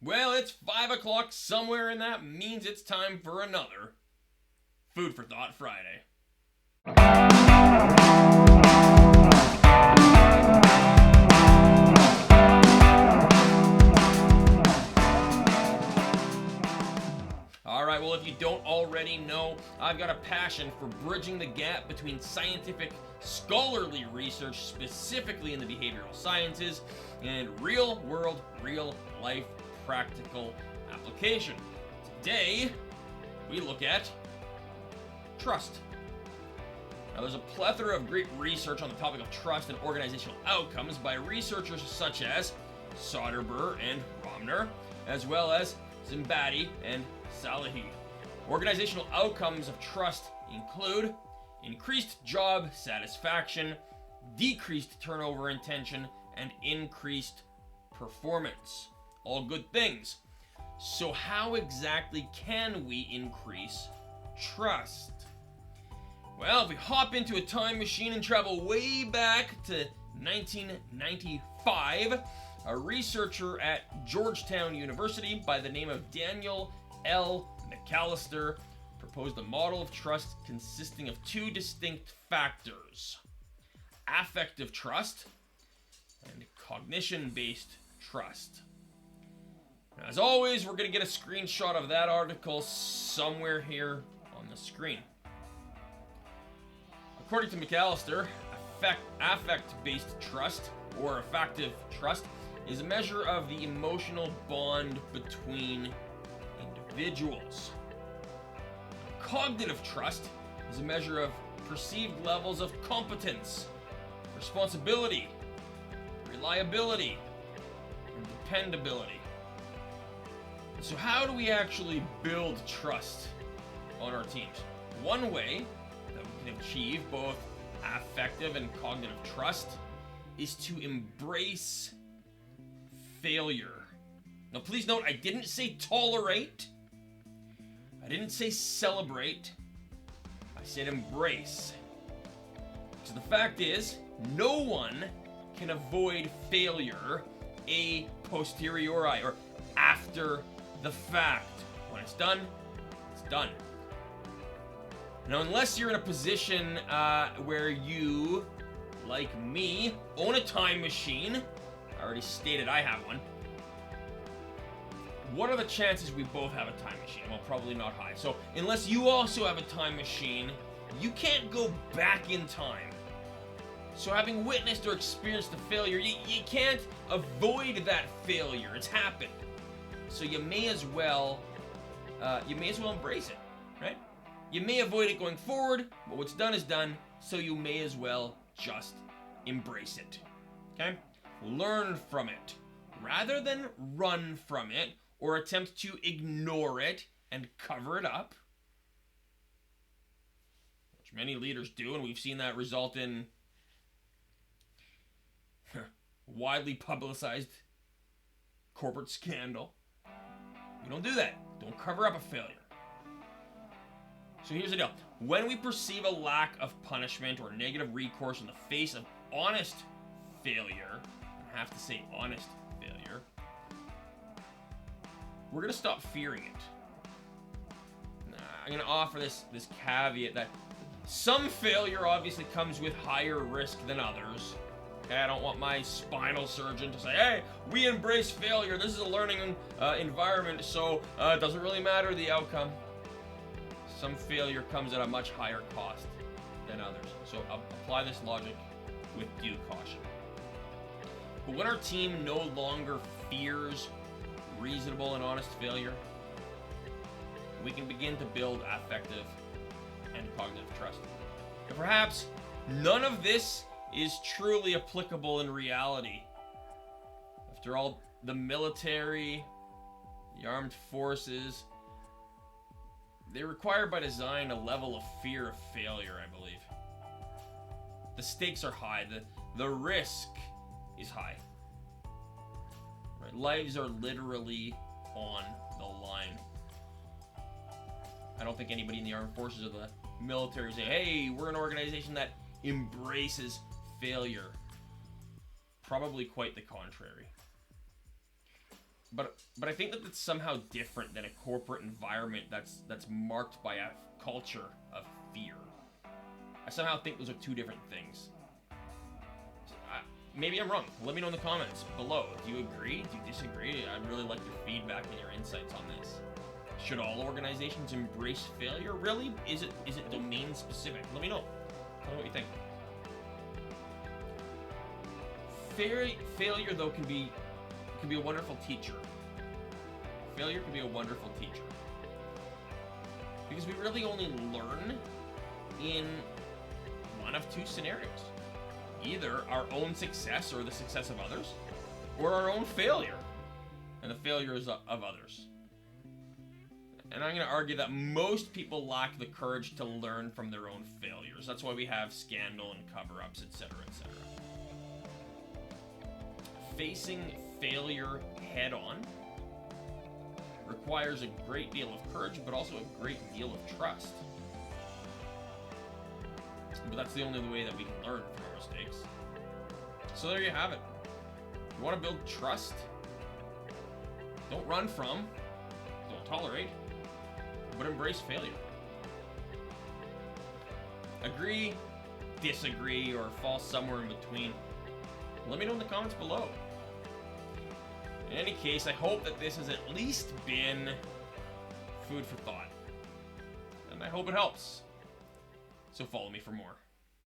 Well, it's 5 o'clock somewhere, and that means it's time for another Food for Thought Friday. Alright, well, if you don't already know, I've got a passion for bridging the gap between scientific, scholarly research, specifically in the behavioral sciences, and real-world, real-life, practical application. Today, we look at trust. Now, there's a plethora of great research on the topic of trust and organizational outcomes by researchers such as Soderbergh and Romner, as well as Zimbati and Salehi. Organizational outcomes of trust include increased job satisfaction, decreased turnover and tension, and increased performance. All good things. So how exactly can we increase trust? Well, if we hop into a time machine and travel way back to 1995, a researcher at Georgetown University by the name of Daniel L. McAllister proposed a model of trust consisting of two distinct factors: affective trust and cognition-based trust. Now, as always, we're going to get a screenshot of that article somewhere here on the screen. According to McAllister, affect-based trust, or affective trust, is a measure of the emotional bond between individuals. Cognitive trust is a measure of perceived levels of competence, responsibility, reliability, and dependability. So how do we actually build trust on our teams? One way that we can achieve both affective and cognitive trust is to embrace failure. Now, please note, I didn't say tolerate. I didn't say celebrate. I said embrace. So the fact is, no one can avoid failure a posteriori, or after the fact. When it's done, it's done. Now, unless you're in a position where you, like me, own a time machine, I already stated I have one. What are the chances we both have a time machine? Well, probably not high. So, unless you also have a time machine, you can't go back in time. So, having witnessed or experienced a failure, you can't avoid that failure. It's happened. So, you may as well embrace it, right? You may avoid it going forward, but what's done is done, so you may as well just embrace it. Okay? Learn from it, rather than run from it or attempt to ignore it and cover it up, which many leaders do, and we've seen that result in widely publicized corporate scandal. We don't do that. Don't cover up a failure. So here's the deal. When we perceive a lack of punishment or negative recourse in the face of honest failure, I have to say honest failure, we're going to stop fearing it. I'm going to offer this caveat that some failure obviously comes with higher risk than others. Okay, I don't want my spinal surgeon to say, hey, we embrace failure. This is a learning environment, so it doesn't really matter the outcome. Some failure comes at a much higher cost than others. So apply this logic with due caution. But when our team no longer fears reasonable and honest failure, we can begin to build affective and cognitive trust. And perhaps none of this is truly applicable in reality. After all, the military, the armed forces, they require by design a level of fear of failure, I believe. The stakes are high, the risk is high. Right? Lives are literally on the line. I don't think anybody in the armed forces or the military say, hey, we're an organization that embraces failure. Probably quite the contrary. but I think that that's somehow different than a corporate environment that's marked by a culture of fear. I somehow think those are two different things. Maybe I'm wrong. Let me know in the comments below. Do you agree? Do you disagree? I'd really like your feedback and your insights on this. Should all organizations embrace failure? Really? Is it domain specific? Let me know. Tell me what you think. Failure though can be a wonderful teacher. Failure can be a wonderful teacher. Because we really only learn in one of two scenarios. Either our own success or the success of others, or our own failure and the failures of others. And I'm going to argue that most people lack the courage to learn from their own failures. That's why we have scandal and cover-ups, etc., etc. Facing failure head-on requires a great deal of courage, but also a great deal of trust. But that's the only way that we can learn from our mistakes. So there you have it. You want to build trust? Don't run from, don't tolerate, but embrace failure. Agree, disagree, or fall somewhere in between. Let me know in the comments below. In any case, I hope that this has at least been food for thought. And I hope it helps. So follow me for more.